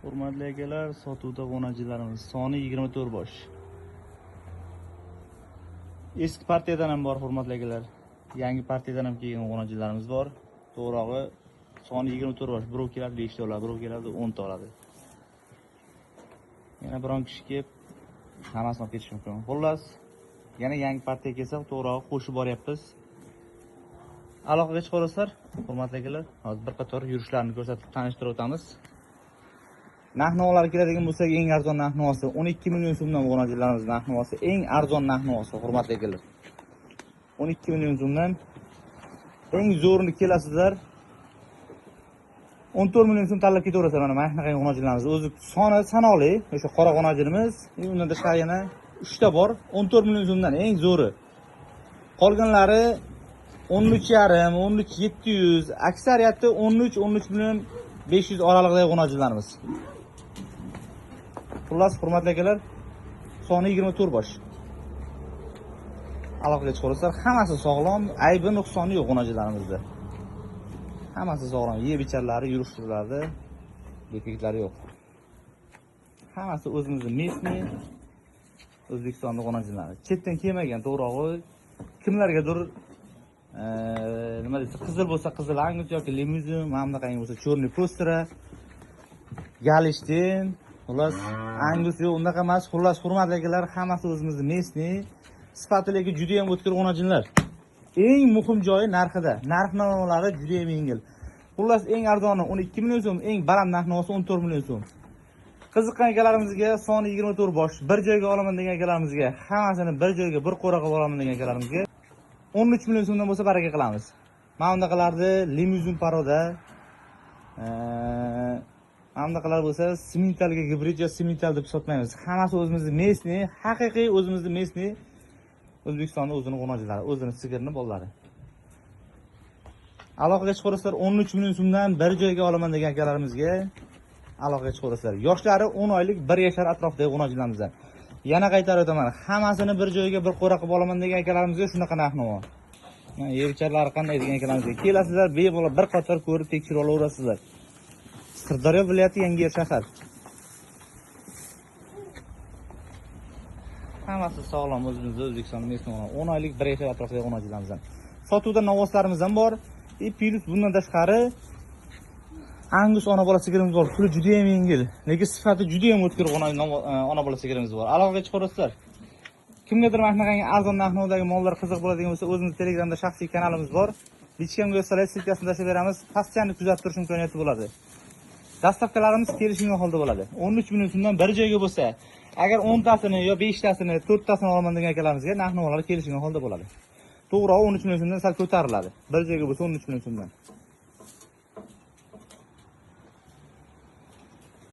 Hurmatli akalar, sotuvda g'onachilarimiz soni 24 bosh. Eski partiyadan ham bor hurmatli akalar. Yangi partiyadan ham kelgan g'onachilarimiz bor. To'g'rog'i soni 24 bosh. Birov keladi 5 ta oladi, birov keladi 10 ta oladi. Yana biron kishi kelib hammasini olib ketish mumkin. Xullas, yana yangi partiya kelsa, to'g'rog'i qo'shib boryapmiz. Aloqaga chiqaverasizlar, hurmatli akalar. Hozir bir qator yurishlarini ko'rsatib tanishtirib o'tamiz. Narx-navolar keladigan bo'lsa, eng arzon narx-navosi 12 million so'mdan g'onachilarimiz narx-navosi eng arzon narx-navosi hurmatli akalar. 12 million so'mdan eng zo'rini kelasizlar. 14 million so'm tanlab ketaverasizlar. Mana shunaqa g'onachilarimiz o'zi soni sanoqli. O'sha qora g'onachimiz, undan tashqari yana 3 ta bor. 14 million so'mdan eng zo'ri. Qolganlari 13,5, 13,700, aksariyati 13 million 500 oralig'idagi g'onachilarimiz. Xullas, hurmatli akalar, soni 24 bosh. Aloqaga chiqaverasizlar, hammasi sog'lom, aybi nuqsoni yo'q g'onachilarimizda. Hammasi sog'lom, yeb icharlari, yurishtirlari, bekiklari yo'q. Hammasi o'zimizning местный O'zbekistonning g'onachilari. Chetdan kelmagan, to'g'rog'i kimlargadir nima deysa, qizil bo'lsa qizil angus yoki limuzin, mana bunaqangi bo'lsa chorniy postera, galishtin, xullas angus yo'q, unaqa emas. Xullas, hurmatli akalar, hammasi o'zimizning местный, sifatidagi juda ham o'tkir g'onachillar. Eng muhim joyi narxida. Narx-navolari juda ham yengil. Xullas, eng arzoni 12 million so'm, eng baland narx-navosi 14 million so'm. Qiziqqan akalarimizga soni 24 bosh, bir joyga olaman degan akalarimizga, hammasini bir joyga bir qo'ra qilib olaman degan akalarimizga 13 million so'mdan bo'lsa baraka qilamiz. Mana bunaqalarni limuzin paroda, mana bunaqalar bo'lsa simentalga gibrid yo simental deb sotmaymiz. Hammasi o'zimizning местный, haqiqiy o'zimizning местный O'zbekistonning o'zining g'onachilari, o'zining sigirni bolalari. Aloqaga chiqaverasizlar, 13 million so'mdan bir joyga olaman degan akalarimizga aloqaga chiqaverasizlar. Yoshlari 10 oylik, 1 yashar atrofidagi g'onachilarimizdan. Yana qaytarib o'taman, hammasini bir joyga bir qo'ra qilib olaman degan akalarimizga shunaqa narx-navo. Mana yercharlari qanday degan akalarimizga kelasizlar, bemalol bir qator ko'rib tekshirib olaverasizlar. Sirdaryo viloyati Yangiyer shahar. Hammasi sog'lom o'zimizda O'zbekistonning местный 10 oylik 1 yashar atrofidagi g'onachilarimizdan. Sotuvda novoslarimiz ham bor. Plus bundan tashqari angus ona bola sigirimiz bor. Puli juda ham yengil, lekin sifati juda ham o'tkir ona bola sigirimiz bor. Aloqaga chiqaverasizlar. Kimgadir mana shunaqangi arzon narx-navodagi mollar qiziq bo'ladigan bo'lsa, o'zimiz Telegramda shaxsiy kanalimiz bor. Lichkamga yozsangiz, silkasini tashlab beramiz. Postoyanni kuzatib turish imkoniyati bo'ladi. Dastavkalarimiz kelishilgan holda bo'ladi. 13 million so'mdan bir joyga bo'lsa, agar 10 tasini yo 5 tasini, 4 tasini olaman degan akalarimizga narx-navolar kelishilgan holda bo'ladi. To'g'ri, 13 million so'mdan sal ko'tariladi. Bir joyga bo'lsa 13 million so'mdan.